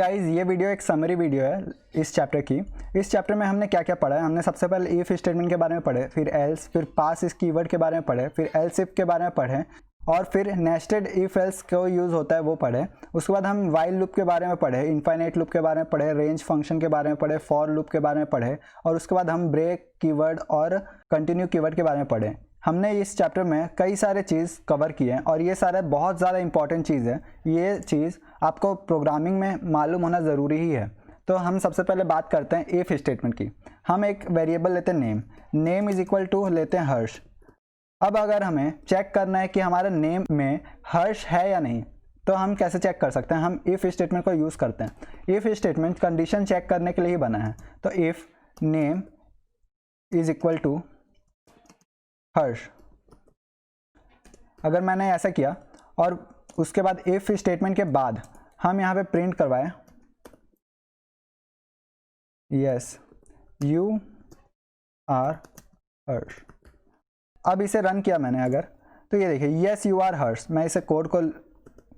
Guys, ये video एक summary video है इस चैप्टर की। इस चैप्टर में हमने क्या क्या पढ़ा है। हमने सबसे पहले इफ़ स्टेटमेंट के बारे में पढ़े, फिर एल्स, फिर पास इस कीवर्ड के बारे में पढ़े, फिर एल्स इफ के बारे में पढ़े और फिर नेस्टेड इफ एल्स को यूज़ होता है वो पढ़े। उसके बाद हम वाइल लूप के बारे में पढ़े, इनफाइनाइट लूप के बारे में पढ़े, रेंज फंक्शन के बारे में पढ़े, फॉर लूप के बारे में पढ़े और उसके बाद हम ब्रेक कीवर्ड और कंटिन्यू कीवर्ड के बारे में पढ़े। हमने इस चैप्टर में कई सारे चीज़ कवर किए हैं और ये सारे बहुत ज़्यादा इंपॉर्टेंट चीज़ है। ये चीज़ आपको प्रोग्रामिंग में मालूम होना ज़रूरी ही है। तो हम सबसे पहले बात करते हैं इफ़ स्टेटमेंट की। हम एक वेरिएबल लेते हैं नेम इज़ इक्वल टू लेते हैं हर्ष। अब अगर हमें चेक करना है कि हमारे नेम में हर्ष है या नहीं, तो हम कैसे चेक कर सकते हैं? हम इफ़ स्टेटमेंट को यूज़ करते हैं। इफ़ स्टेटमेंट कंडीशन चेक करने के लिए ही बना है। तो if name is equal to Harsh, अगर मैंने ऐसा किया और उसके बाद इफ स्टेटमेंट के बाद हम यहाँ पे प्रिंट करवाए यस यू आर हर्ष, अब इसे रन किया मैंने अगर, तो ये देखिए यस यू आर हर्ष। मैं इसे कोड को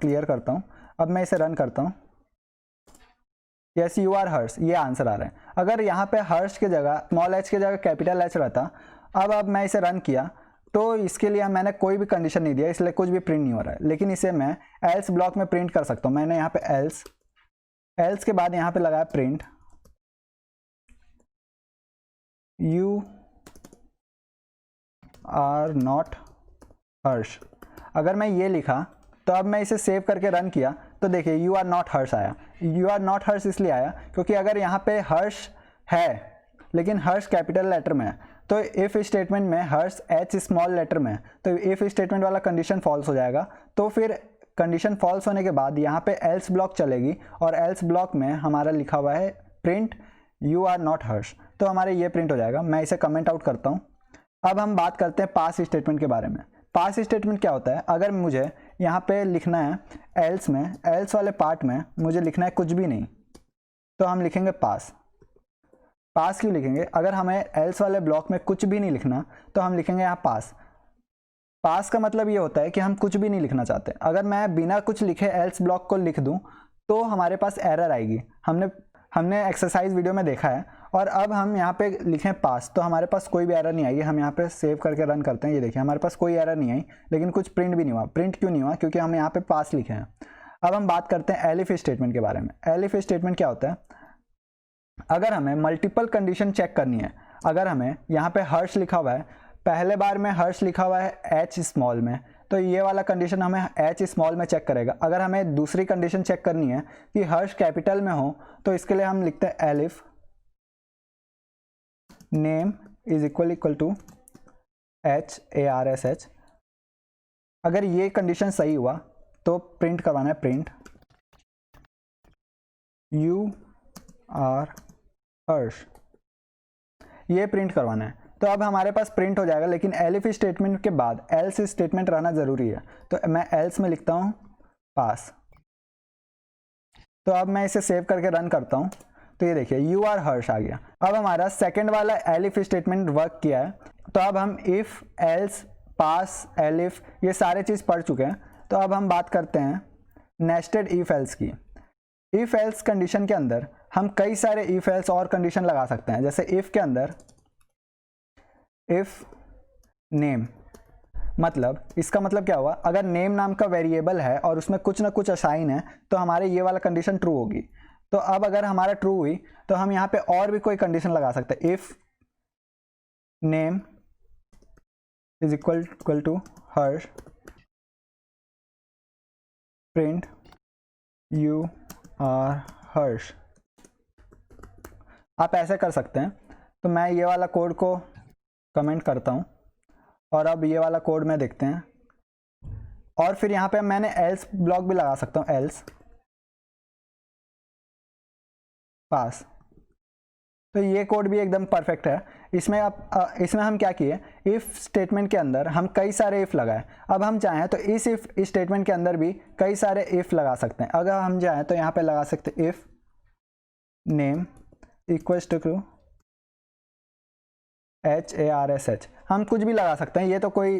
क्लियर करता हूँ। अब मैं इसे रन करता हूँ, यस यू आर हर्ष, ये आंसर आ रहा है। अगर यहाँ पे हर्ष की जगह स्मॉल एच की जगह कैपिटल एच रहता, अब मैं इसे रन किया तो इसके लिए मैंने कोई भी कंडीशन नहीं दिया, इसलिए कुछ भी प्रिंट नहीं हो रहा है। लेकिन इसे मैं एल्स ब्लॉक में प्रिंट कर सकता हूँ। मैंने यहाँ पे एल्स के बाद यहाँ पे लगाया प्रिंट यू आर नॉट हर्ष। अगर मैं ये लिखा तो अब मैं इसे सेव करके रन किया तो देखिए यू आर नॉट हर्ष आया। यू आर नॉट हर्ष इसलिए आया क्योंकि अगर यहाँ पे हर्ष है लेकिन हर्ष कैपिटल लेटर में है, तो इफ़ स्टेटमेंट में हर्ष एच स्मॉल लेटर में है, तो इफ़ स्टेटमेंट वाला कंडीशन फॉल्स हो जाएगा। तो फिर कंडीशन फॉल्स होने के बाद यहाँ पे एल्स ब्लॉक चलेगी और एल्स ब्लॉक में हमारा लिखा हुआ है प्रिंट यू आर नॉट हर्ष, तो हमारे ये प्रिंट हो जाएगा। मैं इसे कमेंट आउट करता हूँ। अब हम बात करते हैं पास स्टेटमेंट के बारे में। पास स्टेटमेंट क्या होता है? अगर मुझे यहाँ पे लिखना है एल्स में, एल्स वाले पार्ट में मुझे लिखना है कुछ भी नहीं, तो हम लिखेंगे पास। पास क्यों लिखेंगे? अगर हमें एल्स वाले ब्लॉक में कुछ भी नहीं लिखना तो हम लिखेंगे यहाँ पास। पास का मतलब ये होता है कि हम कुछ भी नहीं लिखना चाहते। अगर मैं बिना कुछ लिखे एल्स ब्लॉक को लिख दूँ तो हमारे पास एरर आएगी। हमने एक्सरसाइज वीडियो में देखा है। और अब हम यहाँ पे लिखें पास तो हमारे पास कोई भी एरर नहीं आएगी। हम यहाँ पे सेव करके रन करते हैं, ये देखिए हमारे पास कोई एरर नहीं आई, लेकिन कुछ प्रिंट भी नहीं हुआ। प्रिंट क्यों नहीं हुआ? क्योंकि हम यहाँ पे पास लिखे हैं। अब हम बात करते हैं एलिफ स्टेटमेंट के बारे में। एलिफ स्टेटमेंट क्या होता है? अगर हमें मल्टीपल कंडीशन चेक करनी है, अगर हमें यहाँ पे हर्ष लिखा हुआ है, पहले बार में हर्ष लिखा हुआ है एच स्मॉल में, तो ये वाला कंडीशन हमें एच स्मॉल में चेक करेगा। अगर हमें दूसरी कंडीशन चेक करनी है कि हर्ष कैपिटल में हो, तो इसके लिए हम लिखते हैं elif name is equal to H A R S H. अगर ये कंडीशन सही हुआ तो प्रिंट करवाना है प्रिंट यू आर हर्ष, ये प्रिंट करवाना है। तो अब हमारे पास प्रिंट हो जाएगा। लेकिन एलिफ स्टेटमेंट के बाद एल्स स्टेटमेंट रहना ज़रूरी है, तो मैं एल्स में लिखता हूँ पास। तो अब मैं इसे सेव करके रन करता हूँ तो ये देखिए यू आर हर्ष आ गया। अब हमारा सेकंड वाला एलिफ स्टेटमेंट वर्क किया है। तो अब हम इफ़ एल्स पास एलिफ ये सारे चीज़ पढ़ चुके हैं। तो अब हम बात करते हैं नेस्टेड इफ एल्स की। इफ एल्स कंडीशन के अंदर हम कई सारे इफ एल्स और कंडीशन लगा सकते हैं। जैसे इफ के अंदर इफ नेम, मतलब इसका मतलब क्या हुआ? अगर नेम नाम का वेरिएबल है और उसमें कुछ ना कुछ असाइन है तो हमारे ये वाला कंडीशन ट्रू होगी। तो अब अगर हमारा ट्रू हुई तो हम यहाँ पे और भी कोई कंडीशन लगा सकते हैं। If name is equal to Harsh print you are Harsh, आप ऐसे कर सकते हैं। तो मैं ये वाला कोड को कमेंट करता हूँ और अब ये वाला कोड में देखते हैं। और फिर यहाँ पे मैंने एल्स ब्लॉक भी लगा सकता हूँ, एल्स पास। तो ये कोड भी एकदम परफेक्ट है। इसमें हम क्या किए, इफ़ स्टेटमेंट के अंदर हम कई सारे इफ़ लगाए। अब हम चाहें तो इस इफ़ स्टेटमेंट के अंदर भी कई सारे इफ़ लगा सकते हैं। अगर हम चाहें तो यहाँ पे लगा सकते हैं if name equals to H A R S H, हम कुछ भी लगा सकते हैं। ये तो कोई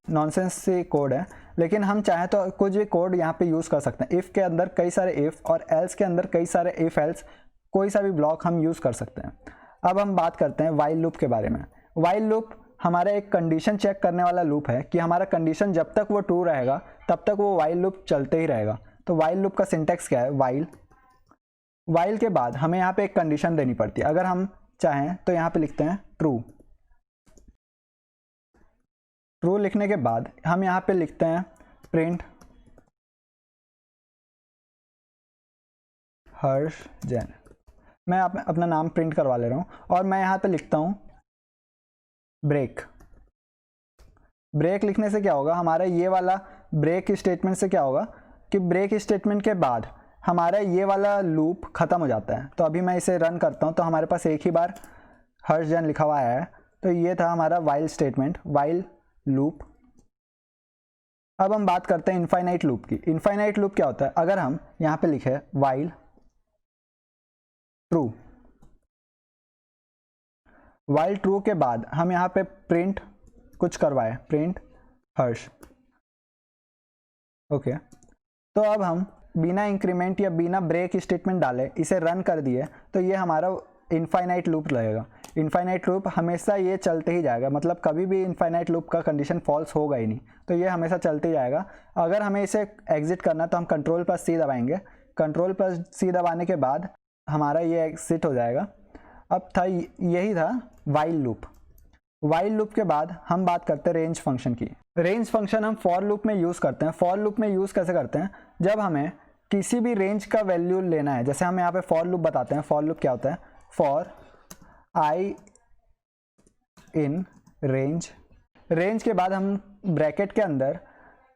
नॉनसेंस सी कोड है, लेकिन हम चाहें तो कुछ भी कोड यहाँ पे यूज़ कर सकते हैं। इफ़ के अंदर कई सारे इफ़ और एल्स के अंदर कई सारे इफ़ एल्स, कोई सा भी ब्लॉक हम यूज़ कर सकते हैं। अब हम बात करते हैं वाइल लूप के बारे में। वाइल लूप हमारा एक कंडीशन चेक करने वाला लूप है कि हमारा कंडीशन जब तक वो ट्रू रहेगा तब तक वो वाइल लूप चलते ही रहेगा। तो वाइल लूप का सिंटेक्स क्या है, वाइल के बाद हमें यहाँ पे एक कंडीशन देनी पड़ती है। अगर हम चाहें तो यहाँ पे लिखते हैं ट्रू लिखने के बाद हम यहाँ पे लिखते हैं प्रिंट हर्ष जैन। मैं अपना नाम प्रिंट करवा ले रहा हूँ और मैं यहाँ पे लिखता हूँ ब्रेक लिखने से क्या होगा, हमारा ये वाला ब्रेक स्टेटमेंट से क्या होगा कि ब्रेक स्टेटमेंट के बाद हमारा ये वाला लूप ख़त्म हो जाता है। तो अभी मैं इसे रन करता हूँ तो हमारे पास एक ही बार हर्ष जैन लिखा हुआ आया है। तो ये था हमारा वाइल स्टेटमेंट, वाइल लूप। अब हम बात करते हैं इनफाइनाइट लूप की। इनफाइनाइट लूप क्या होता है, अगर हम यहाँ पे लिखे वाइल ट्रू के बाद हम यहाँ पे प्रिंट कुछ करवाए, प्रिंट हर्ष। ओके, तो अब हम बिना इंक्रीमेंट या बिना ब्रेक स्टेटमेंट डाले इसे रन कर दिए तो ये हमारा इनफाइनाइट लूप लगेगा। इनफाइनाइट लूप हमेशा ये चलते ही जाएगा, मतलब कभी भी इनफाइनाइट लूप का कंडीशन फॉल्स होगा ही नहीं, तो ये हमेशा चलते ही जाएगा। अगर हमें इसे एग्जिट करना तो हम Ctrl+C दबाएंगे। Ctrl+C दबाने के बाद हमारा ये एग्जिट हो जाएगा। अब था यही था वाइल लूप। वाइल लूप के बाद हम बात करते हैं रेंज फंक्शन की। रेंज फंक्शन हम फॉर लूप में यूज़ करते हैं। फॉर लूप में यूज़ कैसे करते हैं, जब हमें किसी भी रेंज का वैल्यू लेना है। जैसे हम यहाँ पे फॉर लूप बताते हैं। फॉर लूप क्या होता है, फॉर आई इन रेंज के बाद हम ब्रैकेट के अंदर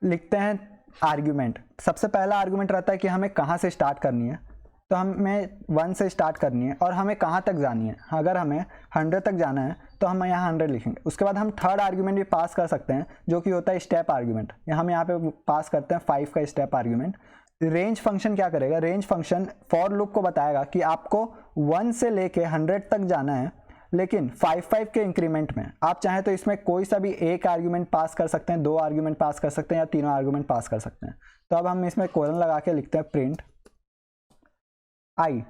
लिखते हैं आर्ग्यूमेंट। सबसे पहला आर्ग्यूमेंट रहता है कि हमें कहाँ से स्टार्ट करनी है, तो हमें 1 से स्टार्ट करनी है और हमें कहाँ तक जानी है। अगर हमें 100 तक जाना है तो हम यहाँ 100 लिखेंगे। उसके बाद हम थर्ड आर्ग्यूमेंट भी पास कर सकते हैं जो कि होता है स्टेप आर्ग्यूमेंट। हम यहाँ पे पास करते हैं 5 का स्टेप आर्ग्यूमेंट। रेंज फंक्शन क्या करेगा, रेंज फंक्शन फॉर लूप को बताएगा कि आपको 1 से लेके 100 तक जाना है, लेकिन 5 के इंक्रीमेंट में। आप चाहें तो इसमें कोई सा भी एक आर्ग्यूमेंट पास कर सकते हैं, 2 आर्ग्यूमेंट पास कर सकते हैं या तीनों आर्ग्यूमेंट पास कर सकते हैं। तो अब हम इसमें कोलन लगा के लिखते हैं प्रिंट आई,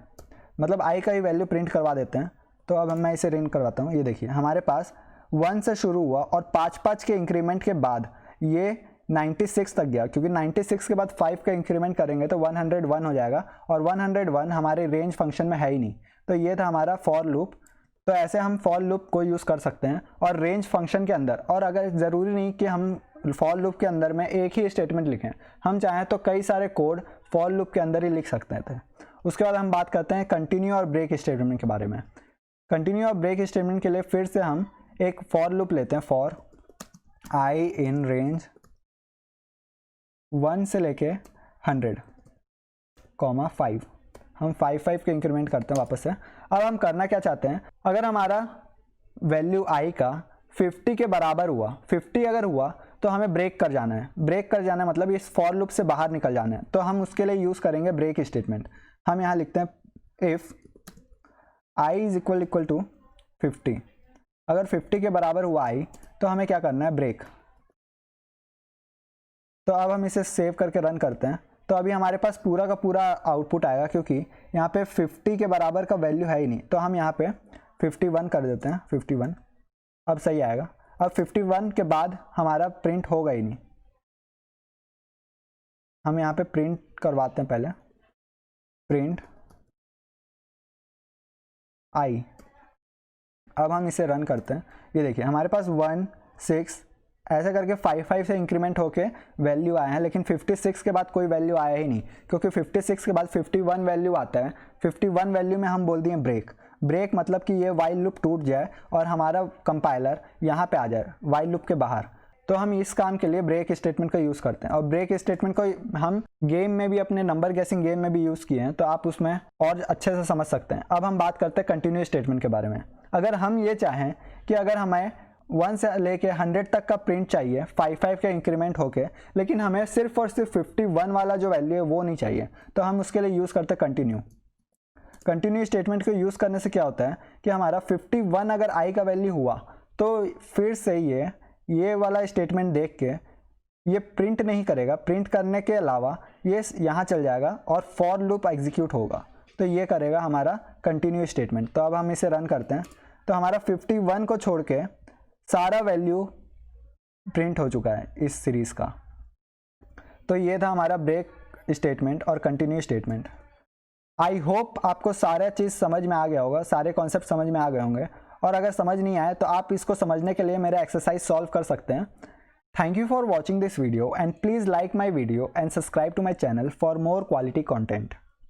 मतलब आई का ही वैल्यू प्रिंट करवा देते हैं। तो अब मैं इसे रन करवाता हूँ। ये देखिए हमारे पास 1 से शुरू हुआ और 5 के इंक्रीमेंट के बाद ये 96 तक गया, क्योंकि 96 के बाद 5 का इंक्रीमेंट करेंगे तो 101 हो जाएगा और 101 हमारे रेंज फंक्शन में है ही नहीं। तो ये था हमारा फॉर लूप। तो ऐसे हम फॉर लूप को यूज़ कर सकते हैं और रेंज फंक्शन के अंदर। और अगर ज़रूरी नहीं कि हम फॉर लूप के अंदर में एक ही स्टेटमेंट लिखें, हम चाहें तो कई सारे कोड फॉर लूप के अंदर ही लिख सकते थे। उसके बाद हम बात करते हैं कंटिन्यू और ब्रेक स्टेटमेंट के बारे में। कंटिन्यू और ब्रेक स्टेटमेंट के लिए फिर से हम एक फॉर लूप लेते हैं। फॉर आई इन रेंज 1 से लेके 100, 5। हम 5 के इंक्रीमेंट करते हैं वापस से। अब हम करना क्या चाहते हैं, अगर हमारा वैल्यू आई का 50 के बराबर हुआ, 50 अगर हुआ तो हमें ब्रेक कर जाना है। ब्रेक कर जाना है मतलब इस फॉर लूप से बाहर निकल जाना है। तो हम उसके लिए यूज़ करेंगे ब्रेक स्टेटमेंट। हम यहाँ लिखते हैं if I is equal to 50। अगर 50 के बराबर हुआ आई तो हमें क्या करना है, ब्रेक। तो अब हम इसे सेव करके रन करते हैं। तो अभी हमारे पास पूरा का पूरा आउटपुट आएगा, क्योंकि यहाँ पे 50 के बराबर का वैल्यू है ही नहीं। तो हम यहाँ पे 51 कर देते हैं, 51। अब सही आएगा। अब 51 के बाद हमारा प्रिंट होगा ही नहीं। हम यहाँ पे प्रिंट करवाते हैं पहले, प्रिंट आई। अब हम इसे रन करते हैं। ये देखिए हमारे पास 1, 6 ऐसे करके 5 से इंक्रीमेंट होके वैल्यू आए हैं, लेकिन 56 के बाद कोई वैल्यू आया ही नहीं, क्योंकि 56 के बाद 51 वैल्यू आता है। 51 वैल्यू में हम बोल दिए ब्रेक मतलब कि ये वाइल लूप टूट जाए और हमारा कंपाइलर यहाँ पे आ जाए वाइल लूप के बाहर। तो हम इस काम के लिए ब्रेक स्टेटमेंट का यूज़ करते हैं। और ब्रेक स्टेटमेंट को हम गेम में भी, अपने नंबर गेसिंग गेम में भी यूज़ किए हैं, तो आप उसमें और अच्छे से समझ सकते हैं। अब हम बात करते हैं कंटिन्यू स्टेटमेंट के बारे में। अगर हम ये चाहें कि अगर हमें 1 से लेके 100 तक का प्रिंट चाहिए 5 के इंक्रीमेंट होके, लेकिन हमें सिर्फ और सिर्फ 51 वाला जो वैल्यू है वो नहीं चाहिए, तो हम उसके लिए यूज़ करते हैं कंटिन्यू स्टेटमेंट को यूज़ करने से क्या होता है कि हमारा 51 अगर आई का वैल्यू हुआ तो फिर से ये वाला स्टेटमेंट देख के ये प्रिंट नहीं करेगा, प्रिंट करने के अलावा ये यहाँ चल जाएगा और फॉर लूप एग्जीक्यूट होगा, तो ये करेगा हमारा कंटिन्यू स्टेटमेंट। तो अब हम इसे रन करते हैं, तो हमारा 51 को छोड़ के सारा वैल्यू प्रिंट हो चुका है इस सीरीज़ का। तो ये था हमारा ब्रेक स्टेटमेंट और कंटिन्यू स्टेटमेंट। आई होप आपको सारा चीज़ समझ में आ गया होगा, सारे कॉन्सेप्ट समझ में आ गए होंगे, और अगर समझ नहीं आए तो आप इसको समझने के लिए मेरा एक्सरसाइज सॉल्व कर सकते हैं। Thank you for watching this video and please like my video and subscribe to my channel for more quality content.